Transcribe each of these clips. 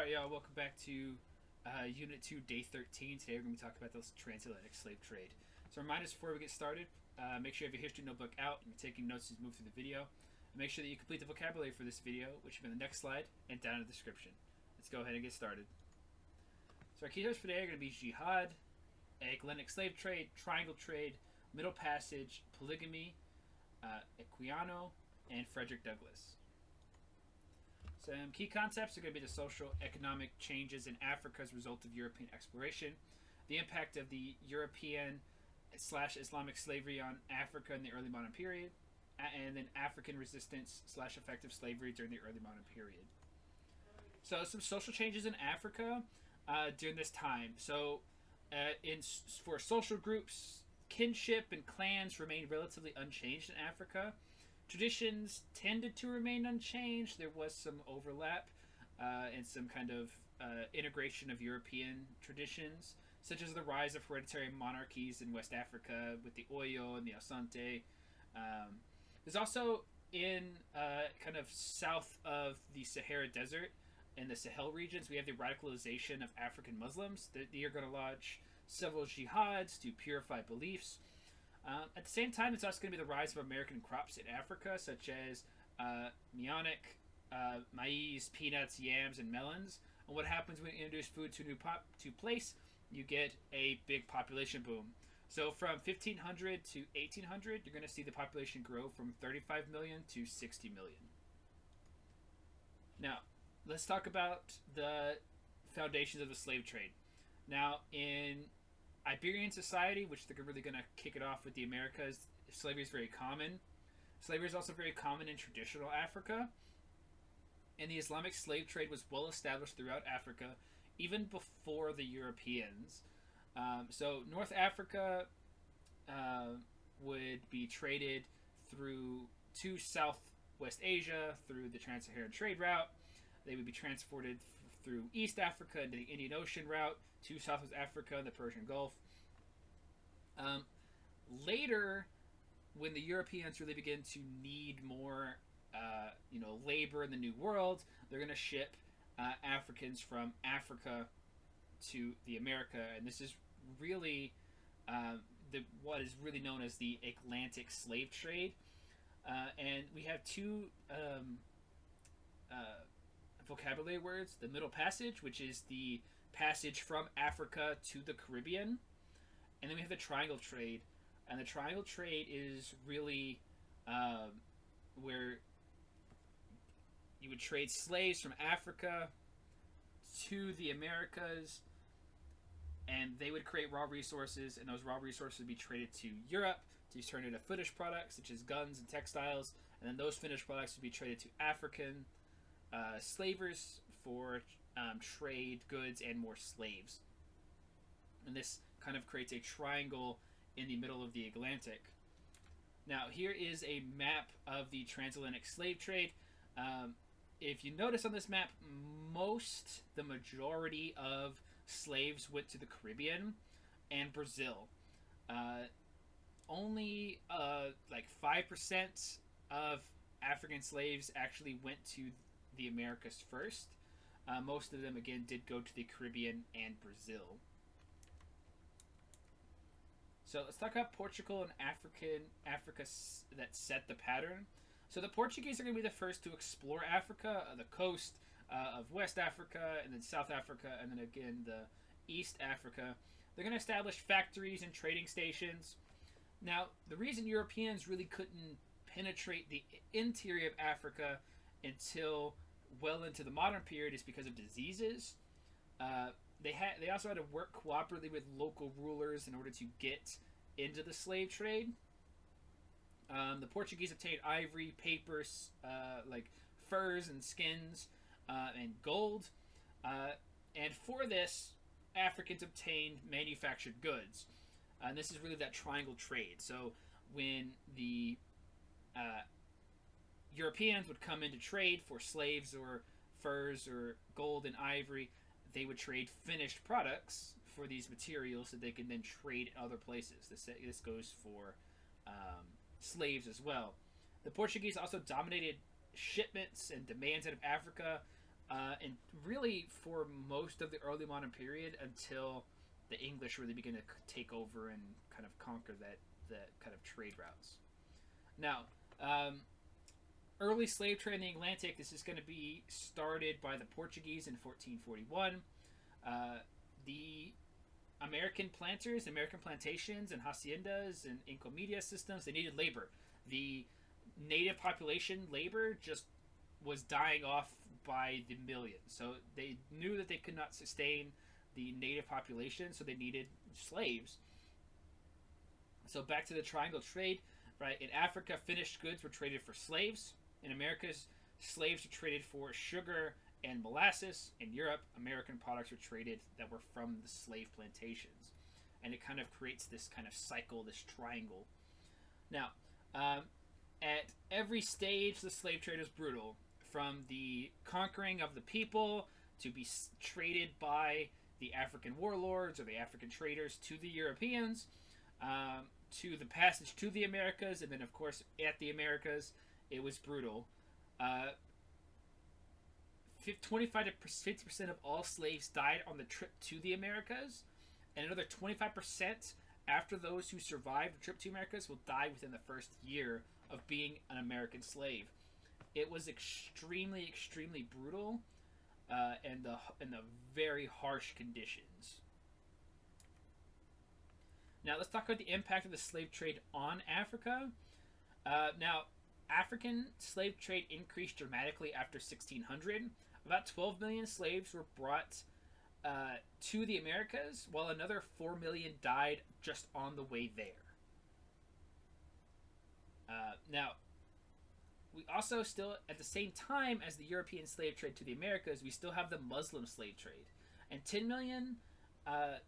Alright, y'all, welcome back to Unit 2, Day 13. Today we're going to be talking about the transatlantic slave trade. So reminders before we get started, make sure you have your history notebook out and you're taking notes as you move through the video. And make sure that you complete the vocabulary for this video, which will be in the next slide and down in the description. Let's go ahead and get started. So our keywords for today are going to be Jihad, Atlantic slave trade, triangle trade, Middle Passage, polygamy, Equiano, and Frederick Douglass. Some key concepts are going to be the social economic changes in Africa as a result of European exploration, the impact of the European/Islamic slavery on Africa in the early modern period, and then African resistance/effective slavery during the early modern period. So some social changes in Africa during this time. So for social groups, kinship and clans remained relatively unchanged in Africa. Traditions tended to remain unchanged. There was some overlap and some kind of integration of European traditions, such as the rise of hereditary monarchies in West Africa with the Oyo and the Asante. There's also in kind of south of the Sahara Desert and the Sahel regions, we have the radicalization of African Muslims. They are going to launch several jihads to purify beliefs. At the same time, it's also going to be the rise of American crops in Africa, such as mionic, maize, peanuts, yams, and melons. And what happens when you introduce food to a new place? You get a big population boom. So from 1500 to 1800, you're going to see the population grow from 35 million to 60 million. Now, let's talk about the foundations of the slave trade. Now, in Iberian society, which they're really going to kick it off with the Americas, slavery is very common. Slavery is also very common in traditional Africa. And the Islamic slave trade was well established throughout Africa, even before the Europeans. So North Africa would be traded to Southwest Asia through the Trans-Saharan trade route. They would be transported through East Africa into the Indian Ocean route to Southwest Africa and the Persian Gulf. Later, when the Europeans really begin to need more, labor in the New World, they're going to ship Africans from Africa to the America, and this is really what is really known as the Atlantic slave trade. And we have two vocabulary words: the Middle Passage, which is the passage from Africa to the Caribbean, and then we have the triangle trade. And the triangle trade is really where you would trade slaves from Africa to the Americas, and they would create raw resources, and those raw resources would be traded to Europe to turn into finished products such as guns and textiles, and then those finished products would be traded to African slavers for trade goods and more slaves. And this kind of creates a triangle in the middle of the Atlantic. Now, here is a map of the transatlantic slave trade. If you notice on this map, the majority of slaves went to the Caribbean and Brazil. Only like 5% of African slaves actually went to the Americas first. Most of them, again, did go to the Caribbean and Brazil. So let's talk about Portugal and Africa that set the pattern. So the Portuguese are going to be the first to explore Africa, the coast of West Africa, and then South Africa, and then again the East Africa. They're going to establish factories and trading stations. Now, the reason Europeans really couldn't penetrate the interior of Africa until well into the modern period is because of diseases. They also had to work cooperatively with local rulers in order to get into the slave trade. The Portuguese obtained ivory, papers, like furs and skins, and gold. And for this, Africans obtained manufactured goods. And this is really that triangle trade. So when the Europeans would come into trade for slaves or furs or gold and ivory, they would trade finished products for these materials that they can then trade in other places. This goes for slaves as well. The Portuguese also dominated shipments and demands out of Africa and really for most of the early modern period until the English really begin to take over and kind of conquer the kind of trade routes. Now, early slave trade in the Atlantic. This is going to be started by the Portuguese in 1441. The American planters, American plantations, and haciendas and encomienda systems, they needed labor. The native population labor just was dying off by the millions. So they knew that they could not sustain the native population, so they needed slaves. So back to the triangle trade, right? In Africa, finished goods were traded for slaves. In Americas, slaves were traded for sugar and molasses. In Europe, American products were traded that were from the slave plantations. And it kind of creates this kind of cycle, this triangle. Now, at every stage, the slave trade was brutal. From the conquering of the people to be traded by the African warlords or the African traders to the Europeans, to the passage to the Americas, and then, of course, at the Americas, it was brutal. 25 to 50% of all slaves died on the trip to the Americas, and another 25% after those who survived the trip to Americas will die within the first year of being an American slave. It was extremely, extremely brutal, and the very harsh conditions. Now let's talk about the impact of the slave trade on Africa. Now, African slave trade increased dramatically after 1600. About 12 million slaves were brought to the Americas, while another 4 million died just on the way there. Now, we also still, at the same time as the European slave trade to the Americas, we still have the Muslim slave trade. And 10 million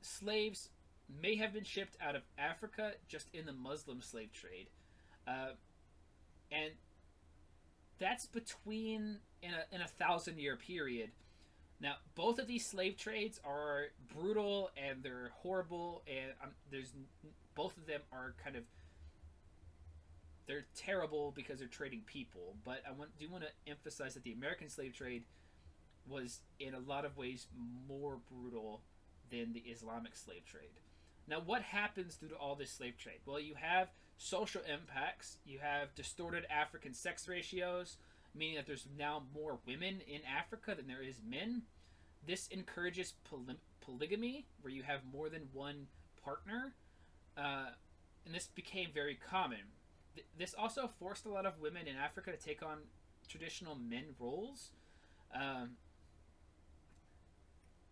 slaves may have been shipped out of Africa just in the Muslim slave trade. And that's between, in a 1,000-year period. Now, both of these slave trades are brutal and they're horrible, and both of them are kind of, they're terrible because they're trading people. But I do want to emphasize that the American slave trade was in a lot of ways more brutal than the Islamic slave trade. Now, what happens due to all this slave trade? Well, you have social impacts. You have distorted African sex ratios, meaning that there's now more women in Africa than there is men. This encourages polygamy, where you have more than one partner, and this became very common. This also forced a lot of women in Africa to take on traditional men roles.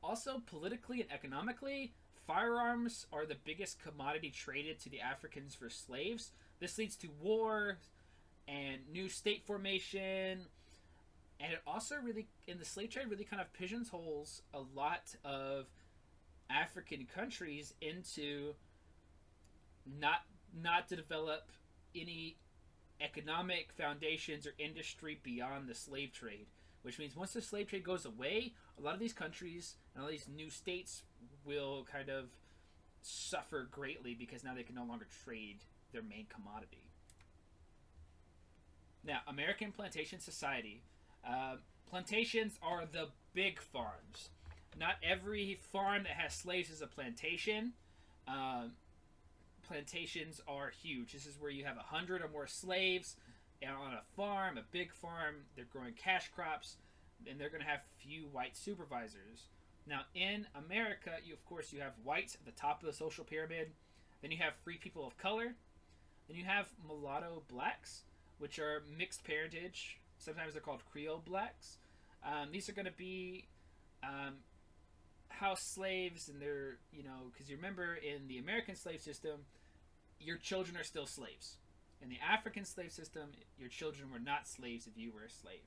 Also, politically and economically, firearms are the biggest commodity traded to the Africans for slaves. This leads to war and new state formation, and it also really, in the slave trade, really kind of pigeonholes a lot of African countries into not to develop any economic foundations or industry beyond the slave trade. Which means once the slave trade goes away, a lot of these countries and all these new states will kind of suffer greatly because now they can no longer trade their main commodity. Now, American plantation society. Plantations are the big farms. Not every farm that has slaves is a plantation. Plantations are huge. This is where you have 100 or more slaves on a farm, a big farm. They're growing cash crops, and they're going to have few white supervisors. Now, in America, you have whites at the top of the social pyramid. Then you have free people of color. Then you have mulatto blacks, which are mixed parentage. Sometimes they're called Creole blacks. These are going to be house slaves, and they're, because you remember in the American slave system, your children are still slaves. In the African slave system, your children were not slaves if you were a slave.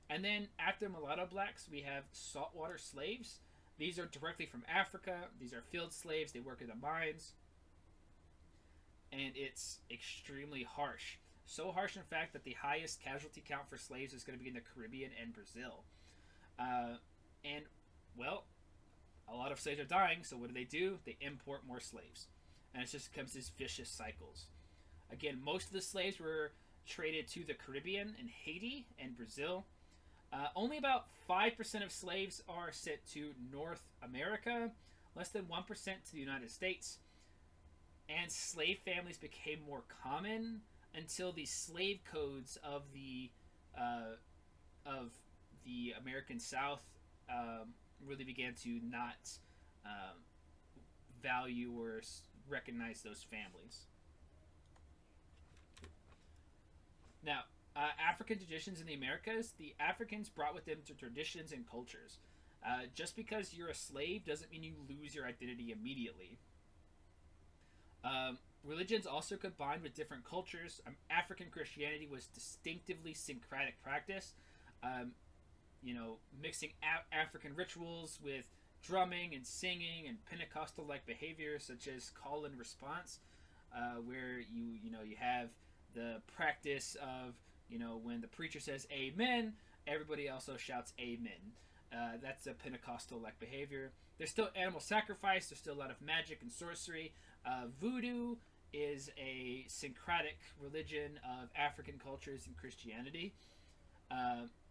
And then after mulatto blacks, we have saltwater slaves. These are directly from Africa. These are field slaves. They work in the mines. And it's extremely harsh. So harsh, in fact, that the highest casualty count for slaves is going to be in the Caribbean and Brazil. And, well, a lot of slaves are dying, so what do? They import more slaves. And it just becomes these vicious cycles. Again, most of the slaves were traded to the Caribbean and Haiti and Brazil. Only about 5% of slaves are sent to North America, less than 1% to the United States, and slave families became more common until the slave codes uh, of the American South really began to not um, value or recognize those families. Now, African traditions in the Americas, the Africans brought with them to traditions and cultures. Just because you're a slave doesn't mean you lose your identity immediately. Religions also combined with different cultures. African Christianity was distinctively syncretic practice, mixing African rituals with drumming and singing and Pentecostal-like behaviors such as call and response, where you have the practice of when the preacher says amen, everybody also shouts amen. That's a Pentecostal-like behavior. There's still animal sacrifice. There's still a lot of magic and sorcery. Voodoo is a syncretic religion of African cultures and Christianity.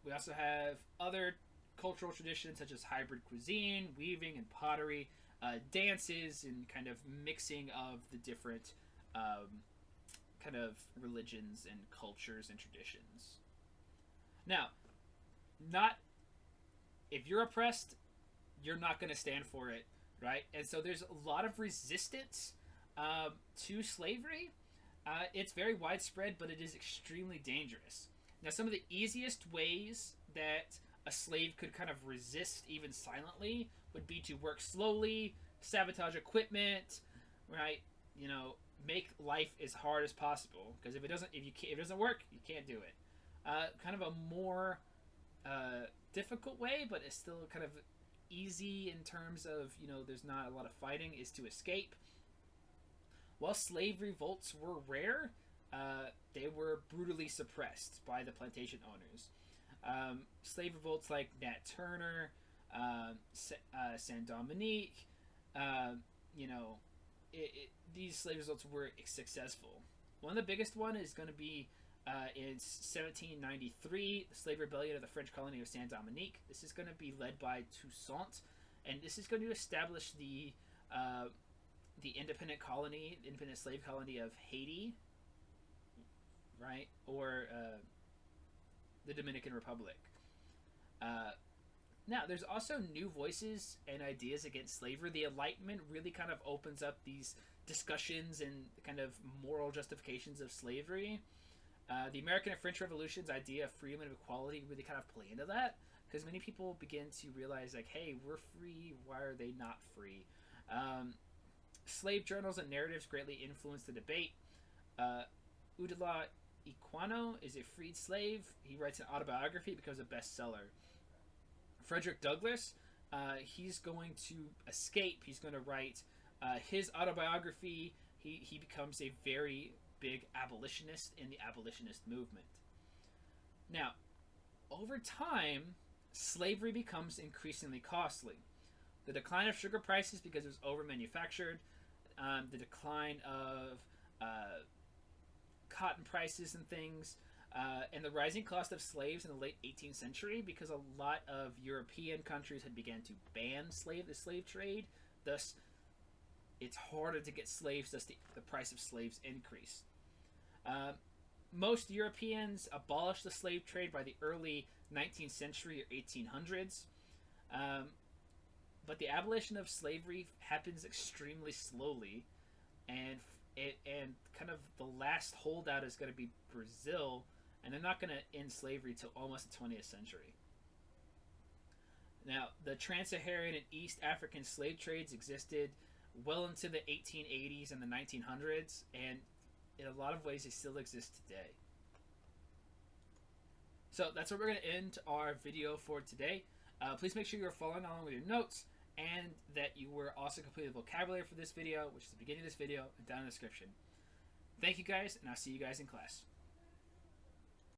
We also have other cultural traditions such as hybrid cuisine, weaving and pottery, dances, and kind of mixing of the different kind of religions and cultures and traditions. Now, if you're oppressed, you're not going to stand for it, right? And so there's a lot of resistance to slavery. It's very widespread, but it is extremely dangerous. Now, some of the easiest ways that a slave could kind of resist even silently would be to work slowly, sabotage equipment, right? Make life as hard as possible, because if it doesn't work, you can't do it. Kind of a more difficult way, but it's still kind of easy in terms of there's not a lot of fighting, is to escape. While slave revolts were rare, they were brutally suppressed by the plantation owners. Slave revolts like Nat Turner, Saint Dominique, these slave revolts were successful. One of the biggest one is going to be in 1793, the slave rebellion of the French colony of Saint Dominique. This is going to be led by Toussaint, and this is going to establish the independent slave colony of Haiti, right, or the Dominican Republic. Now, there's also new voices and ideas against slavery. The Enlightenment really kind of opens up these discussions and kind of moral justifications of slavery. The American and French Revolution's idea of freedom and equality really kind of play into that, because many people begin to realize, like, hey, we're free, why are they not free? Slave journals and narratives greatly influenced the debate. Udala Equiano is a freed slave. He writes an autobiography, becomes a bestseller. Frederick Douglass, he's going to escape. He's going to write his autobiography. He becomes a very big abolitionist in the abolitionist movement. Now, over time, slavery becomes increasingly costly. The decline of sugar prices because it was over-manufactured, the decline of cotton prices and things, and the rising cost of slaves in the late 18th century, because a lot of European countries had began to ban the slave trade. Thus, it's harder to get slaves, thus the price of slaves increased. Most Europeans abolished the slave trade by the early 19th century or 1800s. But the abolition of slavery happens extremely slowly, and kind of the last holdout is going to be Brazil, and they're not going to end slavery till almost the 20th century. Now, the trans-Saharan and East African slave trades existed well into the 1880s and the 1900s, and in a lot of ways they still exist today. So that's where we're going to end our video for today. Please make sure you're following along with your notes, and that you were also completing the vocabulary for this video, which is the beginning of this video and down in the description. Thank you guys, and I'll see you guys in class.